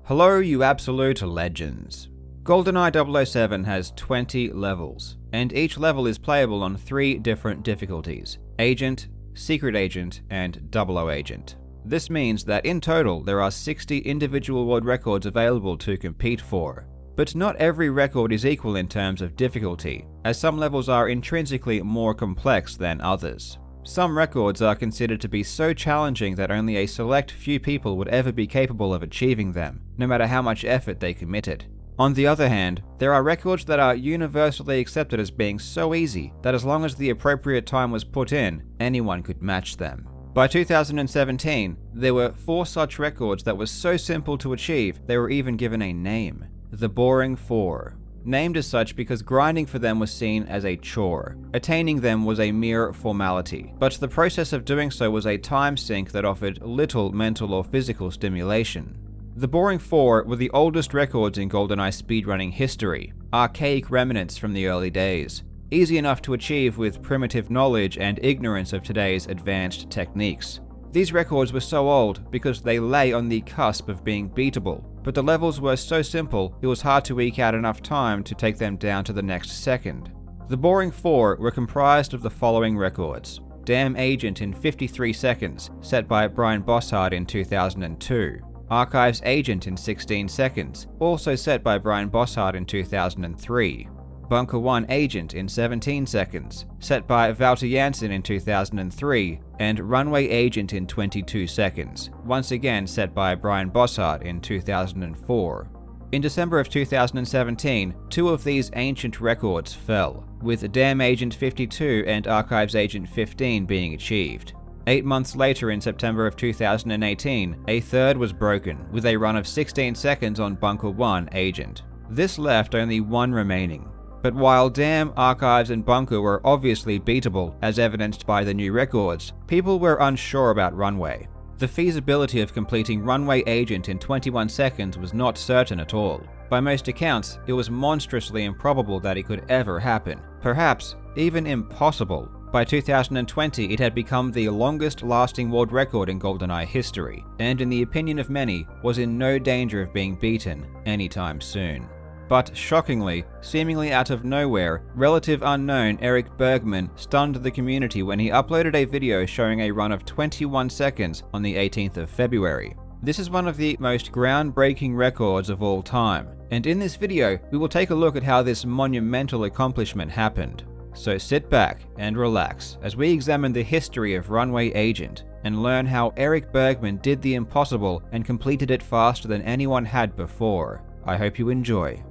Hello, you absolute legends. GoldenEye 007 has 20 levels, and each level is playable on 3 different difficulties: Agent, Secret Agent, and 00 Agent. This means that in total there are 60 individual world records available to compete for. But not every record is equal in terms of difficulty, as some levels are intrinsically more complex than others. Some records are considered to be so challenging that only a select few people would ever be capable of achieving them, no matter how much effort they committed. On the other hand, there are records that are universally accepted as being so easy that as long as the appropriate time was put in, anyone could match them. By 2017, there were 4 such records that were so simple to achieve they were even given a name: the Boring 4. Named as such because grinding for them was seen as a chore. Attaining them was a mere formality, but the process of doing so was a time sink that offered little mental or physical stimulation. The Boring 4 were the oldest records in GoldenEye speedrunning history, archaic remnants from the early days, easy enough to achieve with primitive knowledge and ignorance of today's advanced techniques. These records were so old because they lay on the cusp of being beatable, but the levels were so simple it was hard to eke out enough time to take them down to the next second. The Boring 4 were comprised of the following records: Damn Agent in 53 seconds, set by Brian Bossard in 2002. Archives Agent in 16 seconds, also set by Brian Bossard in 2003. Bunker 1 Agent in 17 seconds, set by Wouter Jansen in 2003, and Runway Agent in 22 seconds, once again set by Brian Bossard in 2004. In December of 2017, 2 of these ancient records fell, with Damn Agent 52 and Archives Agent 15 being achieved. 8 months later, in September of 2018, a third was broken, with a run of 16 seconds on Bunker 1 Agent. This left only 1 remaining. But while Damn, Archives, and Bunker were obviously beatable, as evidenced by the new records, people were unsure about Runway. The feasibility of completing Runway Agent in 21 seconds was not certain at all. By most accounts, it was monstrously improbable that it could ever happen, perhaps even impossible. By 2020, it had become the longest-lasting world record in GoldenEye history, and in the opinion of many, was in no danger of being beaten anytime soon. But shockingly, seemingly out of nowhere, relative unknown Eric Bergman stunned the community when he uploaded a video showing a run of 21 seconds on the 18th of February. This is one of the most groundbreaking records of all time, and in this video, we will take a look at how this monumental accomplishment happened. So sit back and relax as we examine the history of Runway Agent and learn how Eric Bergman did the impossible and completed it faster than anyone had before. I hope you enjoy.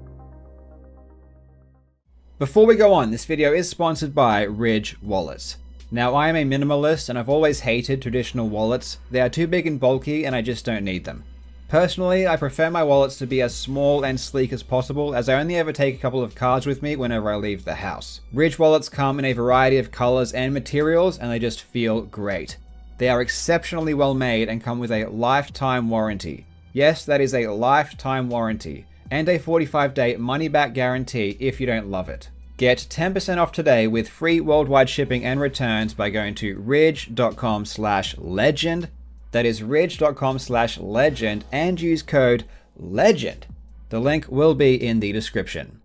Before we go on, this video is sponsored by Ridge Wallets. Now, I am a minimalist and I've always hated traditional wallets. They are too big and bulky and I just don't need them. Personally, I prefer my wallets to be as small and sleek as possible, as I only ever take a couple of cards with me whenever I leave the house. Ridge wallets come in a variety of colors and materials and they just feel great. They are exceptionally well made and come with a lifetime warranty. Yes, that is a lifetime warranty. And a 45-day money-back guarantee if you don't love it. Get 10% off today with free worldwide shipping and returns by going to ridge.com/legend. That is ridge.com/legend and use code LEGEND. The link will be in the description.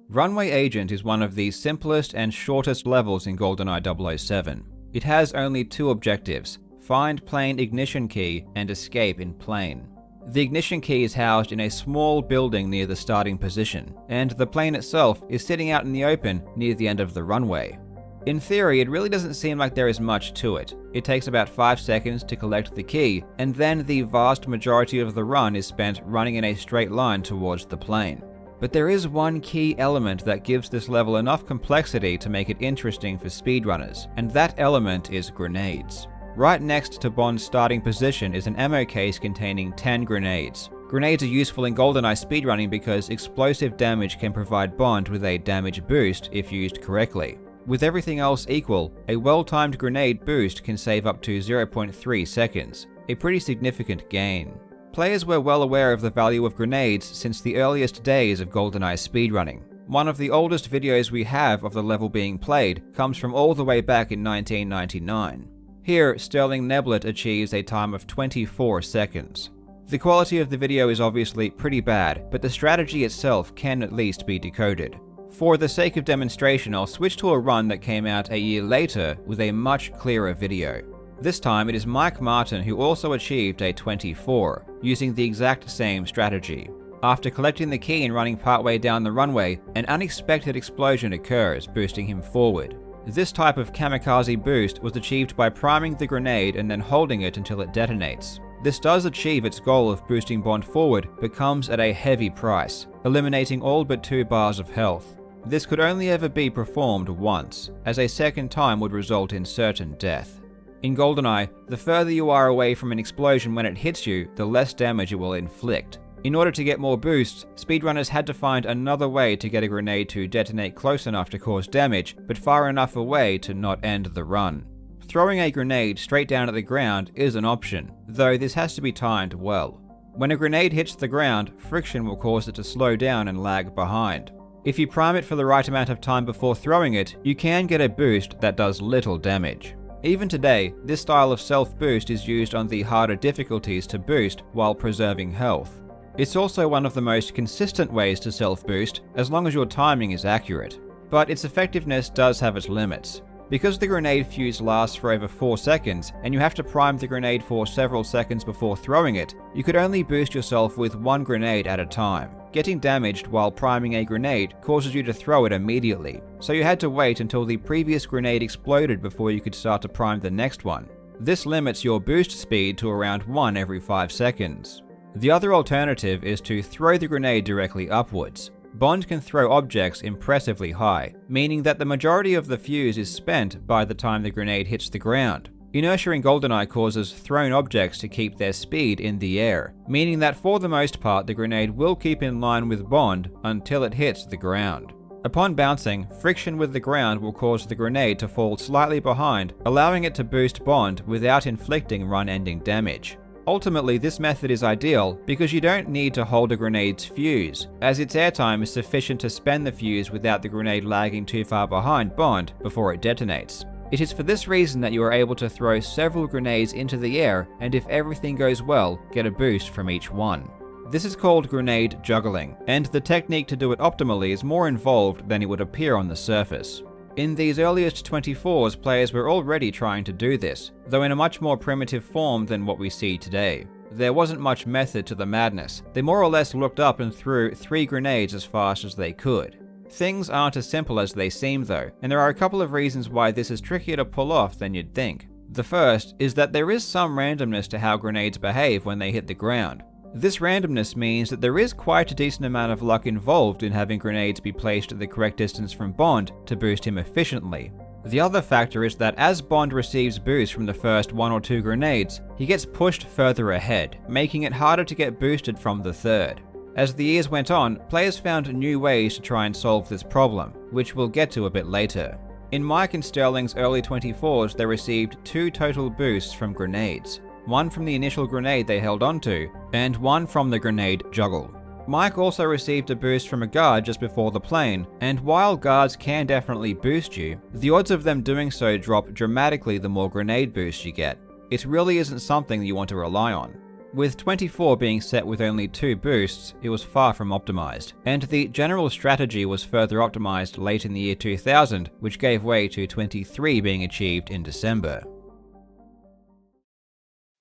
Runway Agent is one of the simplest and shortest levels in GoldenEye 007. It has only 2 objectives: find plane ignition key and escape in plane. The ignition key is housed in a small building near the starting position, and the plane itself is sitting out in the open near the end of the runway. In theory, it really doesn't seem like there is much to it. It takes about 5 seconds to collect the key, and then the vast majority of the run is spent running in a straight line towards the plane. But there is one key element that gives this level enough complexity to make it interesting for speedrunners, and that element is grenades. Right next to Bond's starting position is an ammo case containing 10 grenades. Grenades are useful in GoldenEye speedrunning because explosive damage can provide Bond with a damage boost if used correctly. With everything else equal, a well-timed grenade boost can save up to 0.3 seconds, a pretty significant gain. Players were well aware of the value of grenades since the earliest days of GoldenEye speedrunning. One of the oldest videos we have of the level being played comes from all the way back in 1999. Here, Sterling Neblett achieves a time of 24 seconds. The quality of the video is obviously pretty bad, but the strategy itself can at least be decoded. For the sake of demonstration, I'll switch to a run that came out a year later with a much clearer video. This time it is Mike Martin who also achieved a 24, using the exact same strategy. After collecting the key and running partway down the runway, an unexpected explosion occurs, boosting him forward. This type of kamikaze boost was achieved by priming the grenade and then holding it until it detonates. This does achieve its goal of boosting Bond forward, but comes at a heavy price, eliminating all but 2 bars of health. This could only ever be performed once, as a second time would result in certain death. In GoldenEye, the further you are away from an explosion when it hits you, the less damage it will inflict. In order to get more boosts, speedrunners had to find another way to get a grenade to detonate close enough to cause damage, but far enough away to not end the run. Throwing a grenade straight down at the ground is an option, though this has to be timed well. When a grenade hits the ground, friction will cause it to slow down and lag behind. If you prime it for the right amount of time before throwing it, you can get a boost that does little damage. Even today, this style of self-boost is used on the harder difficulties to boost while preserving health. It's also one of the most consistent ways to self-boost, as long as your timing is accurate. But its effectiveness does have its limits. Because the grenade fuse lasts for over 4 seconds, and you have to prime the grenade for several seconds before throwing it, you could only boost yourself with 1 grenade at a time. Getting damaged while priming a grenade causes you to throw it immediately, so you had to wait until the previous grenade exploded before you could start to prime the next one. This limits your boost speed to around 1 every 5 seconds. The other alternative is to throw the grenade directly upwards. Bond can throw objects impressively high, meaning that the majority of the fuse is spent by the time the grenade hits the ground. Inertia in GoldenEye causes thrown objects to keep their speed in the air, meaning that for the most part the grenade will keep in line with Bond until it hits the ground. Upon bouncing, friction with the ground will cause the grenade to fall slightly behind, allowing it to boost Bond without inflicting run-ending damage. Ultimately, this method is ideal because you don't need to hold a grenade's fuse, as its airtime is sufficient to spend the fuse without the grenade lagging too far behind Bond before it detonates. It is for this reason that you are able to throw several grenades into the air, and if everything goes well, get a boost from each one. This is called grenade juggling, and the technique to do it optimally is more involved than it would appear on the surface. In these earliest 24s, players were already trying to do this, though in a much more primitive form than what we see today. There wasn't much method to the madness. They more or less looked up and threw 3 grenades as fast as they could. Things aren't as simple as they seem though, and there are a couple of reasons why this is trickier to pull off than you'd think. The first is that there is some randomness to how grenades behave when they hit the ground. This randomness means that there is quite a decent amount of luck involved in having grenades be placed at the correct distance from Bond to boost him efficiently. The other factor is that as Bond receives boost from the first 1 or 2 grenades, he gets pushed further ahead, making it harder to get boosted from the third. As the years went on, players found new ways to try and solve this problem, which we'll get to a bit later. In Mike and Sterling's early 24s, they received 2 total boosts from grenades. One from the initial grenade they held onto, and one from the grenade juggle. Mike also received a boost from a guard just before the plane, and while guards can definitely boost you, the odds of them doing so drop dramatically the more grenade boosts you get. It really isn't something you want to rely on. With 24 being set with only 2 boosts, it was far from optimized, and the general strategy was further optimized late in the year 2000, which gave way to 23 being achieved in December.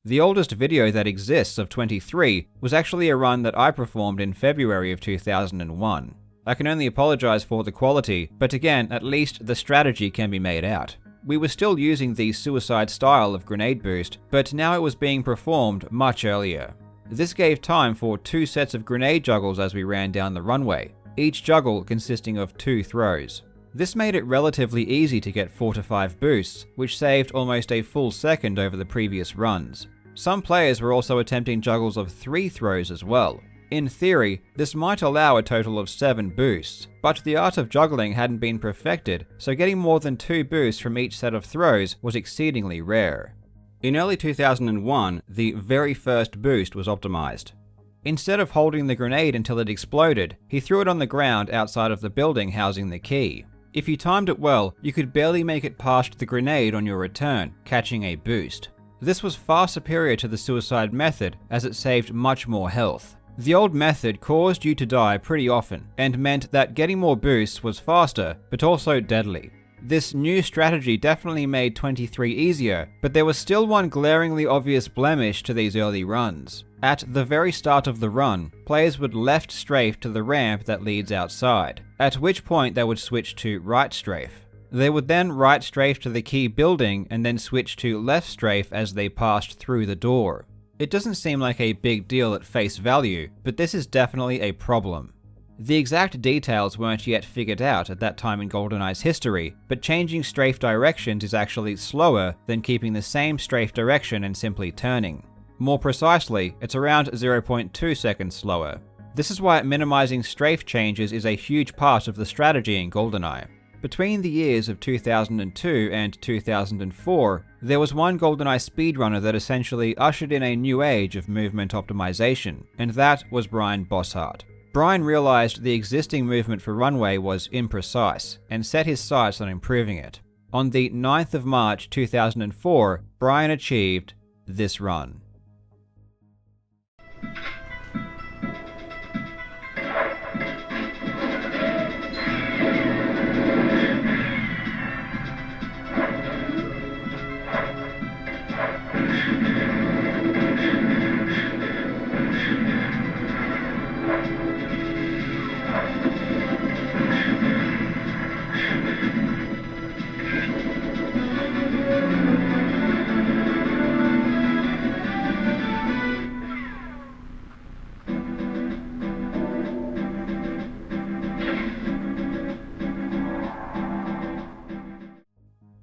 The oldest video that exists of 23 was actually a run that I performed in February of 2001. I can only apologize for the quality, but again, at least the strategy can be made out. We were still using the suicide style of grenade boost, but now it was being performed much earlier. This gave time for 2 sets of grenade juggles as we ran down the runway, each juggle consisting of 2 throws. This made it relatively easy to get 4 to 5 boosts, which saved almost a full second over the previous runs. Some players were also attempting juggles of 3 throws as well. In theory, this might allow a total of 7 boosts, but the art of juggling hadn't been perfected, so getting more than 2 boosts from each set of throws was exceedingly rare. In early 2001, the very first boost was optimized. Instead of holding the grenade until it exploded, he threw it on the ground outside of the building housing the key. If you timed it well, you could barely make it past the grenade on your return, catching a boost. This was far superior to the suicide method as it saved much more health. The old method caused you to die pretty often and meant that getting more boosts was faster but also deadly. This new strategy definitely made 23 easier, but there was still one glaringly obvious blemish to these early runs. At the very start of the run, players would left strafe to the ramp that leads outside, at which point they would switch to right strafe. They would then right strafe to the key building and then switch to left strafe as they passed through the door. It doesn't seem like a big deal at face value, but this is definitely a problem. The exact details weren't yet figured out at that time in GoldenEye's history, but changing strafe directions is actually slower than keeping the same strafe direction and simply turning. More precisely, it's around 0.2 seconds slower. This is why minimizing strafe changes is a huge part of the strategy in GoldenEye. Between the years of 2002 and 2004, there was one GoldenEye speedrunner that essentially ushered in a new age of movement optimization, and that was Brian Bosshart. Brian realized the existing movement for runway was imprecise, and set his sights on improving it. On the 9th of March 2004, Brian achieved this run.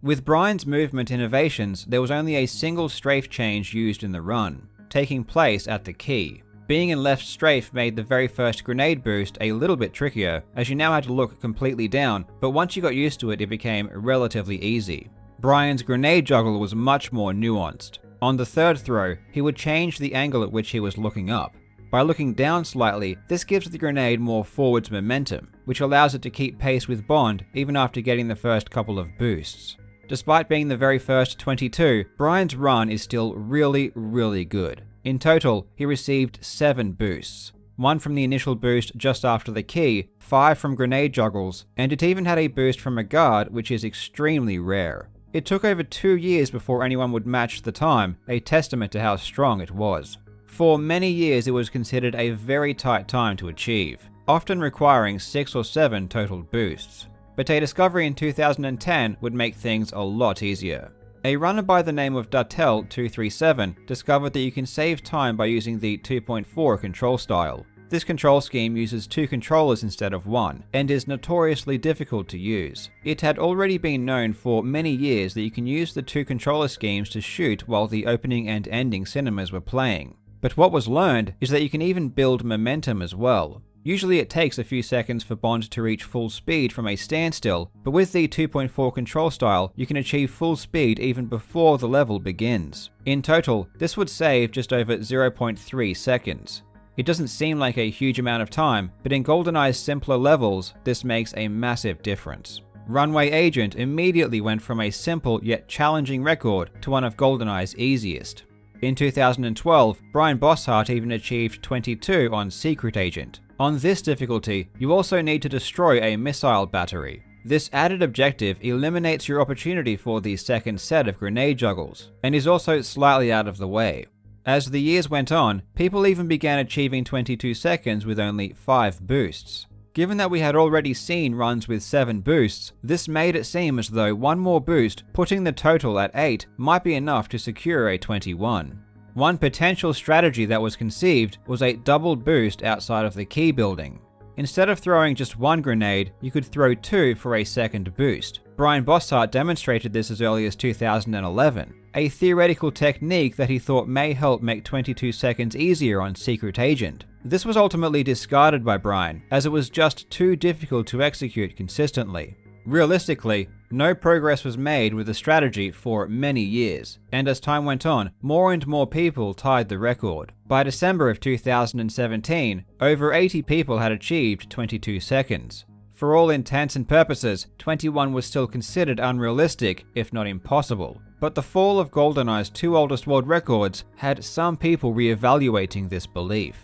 With Brian's movement innovations, there was only a single strafe change used in the run, taking place at the key. Being in left strafe made the very first grenade boost a little bit trickier, as you now had to look completely down, but once you got used to it, it became relatively easy. Brian's grenade juggle was much more nuanced. On the third throw, he would change the angle at which he was looking up. By looking down slightly, this gives the grenade more forwards momentum, which allows it to keep pace with Bond even after getting the first couple of boosts. Despite being the very first 22, Brian's run is still really good. In total, he received 7 boosts. 1 from the initial boost just after the key, 5 from grenade juggles, and it even had a boost from a guard, which is extremely rare. It took over 2 years before anyone would match the time, a testament to how strong it was. For many years it was considered a very tight time to achieve, often requiring 6 or 7 total boosts. But a discovery in 2010 would make things a lot easier. A runner by the name of Dartel237 discovered that you can save time by using the 2.4 control style. This control scheme uses 2 controllers instead of 1, and is notoriously difficult to use. It had already been known for many years that you can use the 2 controller schemes to shoot while the opening and ending cinemas were playing. But what was learned is that you can even build momentum as well. Usually it takes a few seconds for Bond to reach full speed from a standstill, but with the 2.4 control style, you can achieve full speed even before the level begins. In total, this would save just over 0.3 seconds. It doesn't seem like a huge amount of time, but in GoldenEye's simpler levels, this makes a massive difference. Runway Agent immediately went from a simple yet challenging record to one of GoldenEye's easiest. In 2012, Brian Bosshart even achieved 22 on Secret Agent. On this difficulty, you also need to destroy a missile battery. This added objective eliminates your opportunity for the second set of grenade juggles, and is also slightly out of the way. As the years went on, people even began achieving 22 seconds with only 5 boosts. Given that we had already seen runs with 7 boosts, this made it seem as though one more boost, putting the total at 8, might be enough to secure a 21. One potential strategy that was conceived was a doubled boost outside of the key building. Instead of throwing just 1 grenade, you could throw 2 for a second boost. Brian Bosshart demonstrated this as early as 2011, a theoretical technique that he thought may help make 22 seconds easier on Secret Agent. This was ultimately discarded by Brian, as it was just too difficult to execute consistently. Realistically, no progress was made with the strategy for many years, and as time went on, more and more people tied the record. By December of 2017, over 80 people had achieved 22 seconds. For all intents and purposes, 21 was still considered unrealistic, if not impossible. But the fall of GoldenEye's two oldest world records had some people re-evaluating this belief.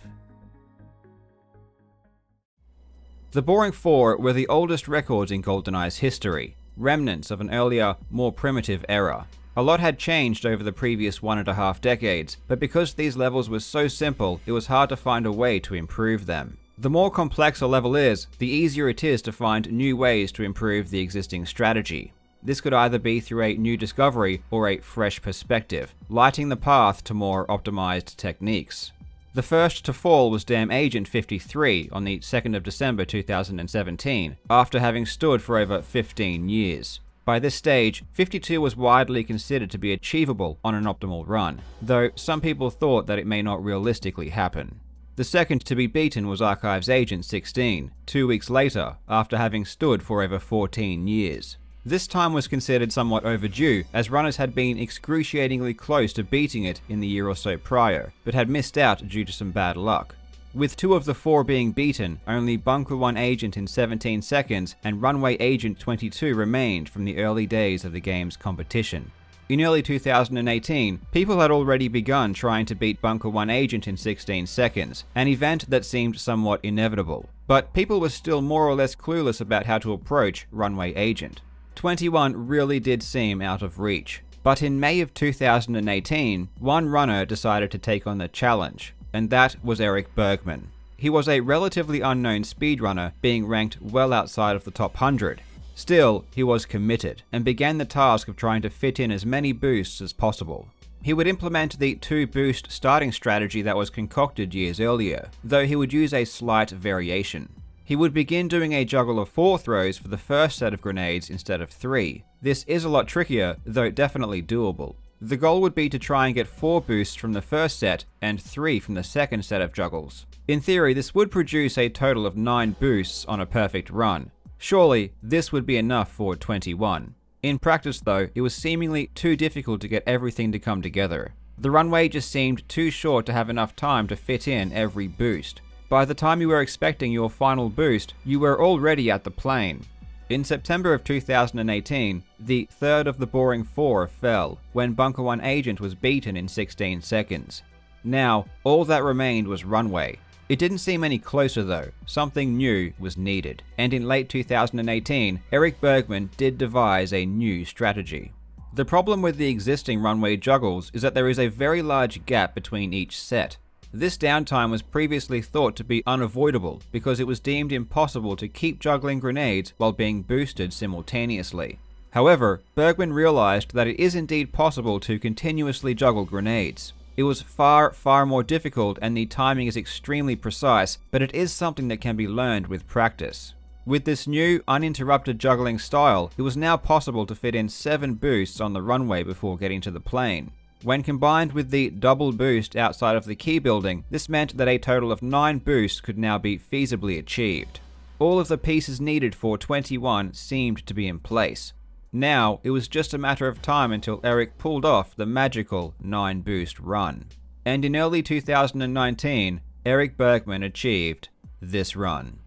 The Boring 4 were the oldest records in GoldenEye's history, remnants of an earlier, more primitive era. A lot had changed over the previous 1.5 decades, but because these levels were so simple, it was hard to find a way to improve them. The more complex a level is, the easier it is to find new ways to improve the existing strategy. This could either be through a new discovery or a fresh perspective, lighting the path to more optimized techniques. The first to fall was Damn Agent 53 on the 2nd of December 2017, after having stood for over 15 years. By this stage, 52 was widely considered to be achievable on an optimal run, though some people thought that it may not realistically happen. The second to be beaten was Archives Agent 16, 2 weeks later, after having stood for over 14 years. This time was considered somewhat overdue, as runners had been excruciatingly close to beating it in the year or so prior, but had missed out due to some bad luck. With 2 of the 4 being beaten, only Bunker 1 Agent in 17 seconds and Runway Agent 22 remained from the early days of the game's competition. In early 2018, people had already begun trying to beat Bunker 1 Agent in 16 seconds, an event that seemed somewhat inevitable. But people were still more or less clueless about how to approach Runway Agent. 21 really did seem out of reach. But in May of 2018, one runner decided to take on the challenge, and that was Eric Bergman. He was a relatively unknown speedrunner, being ranked well outside of the top 100. Still, he was committed, and began the task of trying to fit in as many boosts as possible. He would implement the 2-boost starting strategy that was concocted years earlier, though he would use a slight variation. He would begin doing a juggle of 4 throws for the first set of grenades instead of 3. This is a lot trickier, though definitely doable. The goal would be to try and get 4 boosts from the first set and 3 from the second set of juggles. In theory, this would produce a total of 9 boosts on a perfect run. Surely, this would be enough for 21. In practice though, it was seemingly too difficult to get everything to come together. The runway just seemed too short to have enough time to fit in every boost. By the time you were expecting your final boost, you were already at the plane. In September of 2018, the third of the Boring 4 fell, when Bunker 1 Agent was beaten in 16 seconds. Now, all that remained was runway. It didn't seem any closer though, something new was needed, and in late 2018, Eric Bergman did devise a new strategy. The problem with the existing runway juggles is that there is a very large gap between each set. This downtime was previously thought to be unavoidable because it was deemed impossible to keep juggling grenades while being boosted simultaneously. However, Bergman realized that it is indeed possible to continuously juggle grenades. It was far more difficult and the timing is extremely precise, but it is something that can be learned with practice. With this new, uninterrupted juggling style, it was now possible to fit in 7 boosts on the runway before getting to the plane. When combined with the double boost outside of the key building, this meant that a total of 9 boosts could now be feasibly achieved. All of the pieces needed for 21 seemed to be in place. Now, it was just a matter of time until Eric pulled off the magical 9-boost run. And in early 2019, Eric Bergman achieved this run.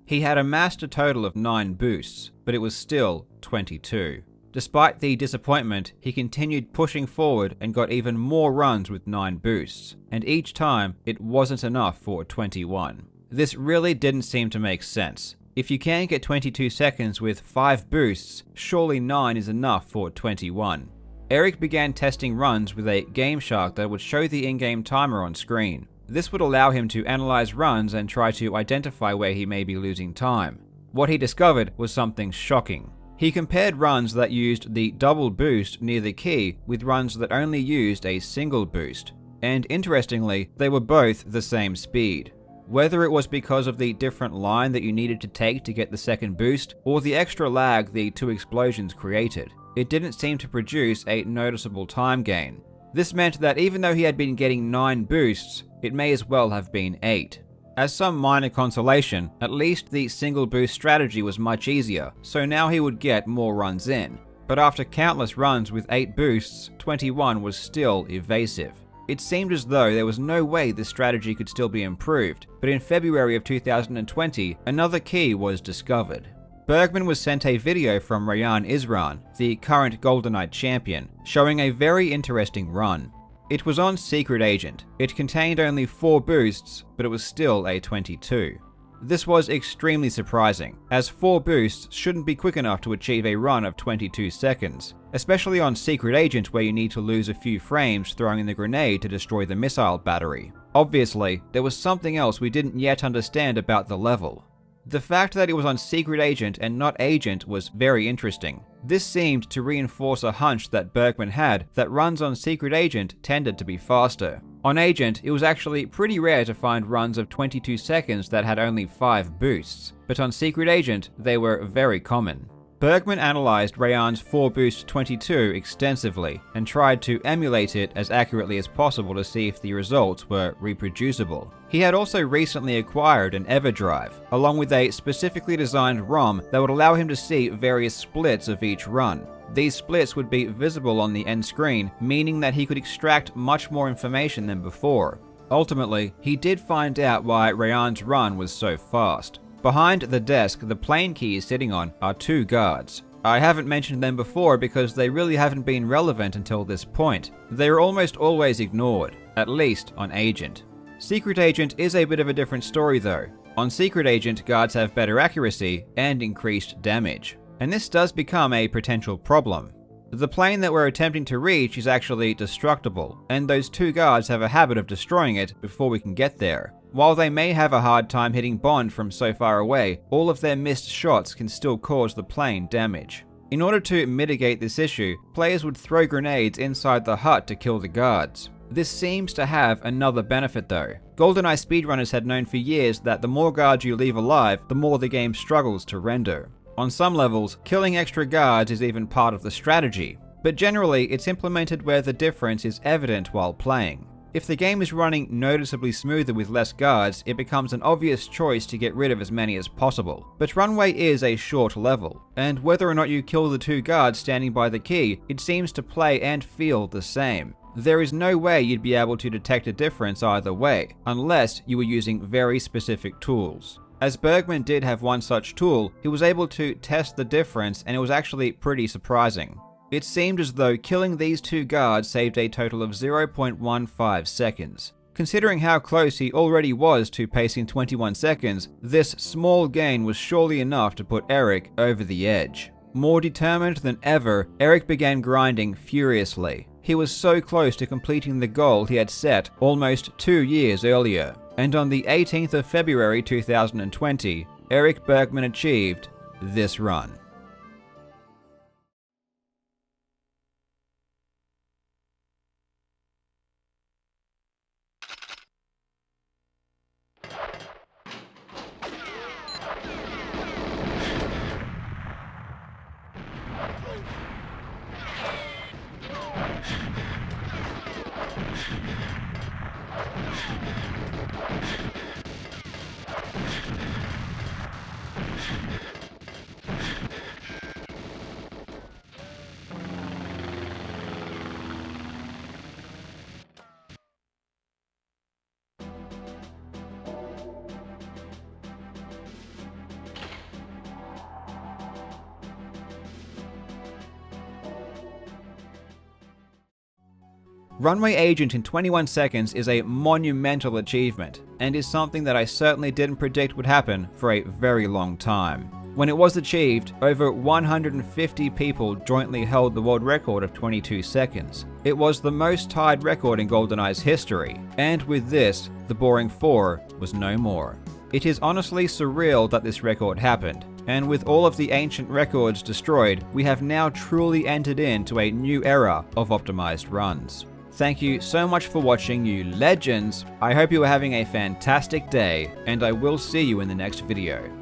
He had amassed a total of 9 boosts, but it was still 22. Despite the disappointment, he continued pushing forward and got even more runs with 9 boosts, and each time it wasn't enough for 21. This really didn't seem to make sense. If you can get 22 seconds with 5 boosts, surely 9 is enough for 21. Eric began testing runs with a Game Shark that would show the in-game timer on screen. This would allow him to analyze runs and try to identify where he may be losing time. What he discovered was something shocking. He compared runs that used the double boost near the key with runs that only used a single boost. and interestingly, they were both the same speed. Whether it was because of the different line that you needed to take to get the second boost, or the extra lag the two explosions created, it didn't seem to produce a noticeable time gain. This meant that even though he had been getting 9 boosts, it may as well have been 8. As some minor consolation, at least the single boost strategy was much easier, so now he would get more runs in. But after countless runs with 8 boosts, 21 was still evasive. It seemed as though there was no way this strategy could still be improved, but in February of 2020, another key was discovered. Bergman was sent a video from Rayan Isran, the current GoldenEye champion, showing a very interesting run. It was on Secret Agent. It contained only 4 boosts, but it was still a 22. This was extremely surprising, as 4 boosts shouldn't be quick enough to achieve a run of 22 seconds, especially on Secret Agent where you need to lose a few frames throwing in the grenade to destroy the missile battery. Obviously, there was something else we didn't yet understand about the level. The fact that it was on Secret Agent and not Agent was very interesting. This seemed to reinforce a hunch that Bergman had that runs on Secret Agent tended to be faster. On Agent, it was actually pretty rare to find runs of 22 seconds that had only 5 boosts, but on Secret Agent, they were very common. Bergman analyzed Rayan's 4-boost 22 extensively and tried to emulate it as accurately as possible to see if the results were reproducible. He had also recently acquired an EverDrive, along with a specifically designed ROM that would allow him to see various splits of each run. These splits would be visible on the end screen, meaning that he could extract much more information than before. Ultimately, he did find out why Rayan's run was so fast. Behind the desk the plane key is sitting on are 2 guards. I haven't mentioned them before because they really haven't been relevant until this point. They are almost always ignored, at least on Agent. Secret Agent is a bit of a different story though. On Secret Agent, guards have better accuracy and increased damage, and this does become a potential problem. The plane that we're attempting to reach is actually destructible, and those 2 guards have a habit of destroying it before we can get there. While they may have a hard time hitting Bond from so far away, all of their missed shots can still cause the plane damage. In order to mitigate this issue, players would throw grenades inside the hut to kill the guards. This seems to have another benefit though. GoldenEye speedrunners had known for years that the more guards you leave alive, the more the game struggles to render. On some levels, killing extra guards is even part of the strategy, but generally it's implemented where the difference is evident while playing. If the game is running noticeably smoother with less guards, it becomes an obvious choice to get rid of as many as possible. But Runway is a short level, and whether or not you kill the 2 guards standing by the key, it seems to play and feel the same. There is no way you'd be able to detect a difference either way, unless you were using very specific tools. As Bergman did have one such tool, he was able to test the difference and it was actually pretty surprising. It seemed as though killing these 2 guards saved a total of 0.15 seconds. Considering how close he already was to pacing 21 seconds, this small gain was surely enough to put Eric over the edge. More determined than ever, Eric began grinding furiously. He was so close to completing the goal he had set almost 2 years earlier. And on the 18th of February 2020, Eric Bergman achieved this run. Runway Agent in 21 seconds is a monumental achievement, and is something that I certainly didn't predict would happen for a very long time. When it was achieved, over 150 people jointly held the world record of 22 seconds. It was the most tied record in GoldenEye's history, and with this, the Boring 4 was no more. It is honestly surreal that this record happened, and with all of the ancient records destroyed, we have now truly entered into a new era of optimized runs. Thank you so much for watching, you legends. I hope you are having a fantastic day, and I will see you in the next video.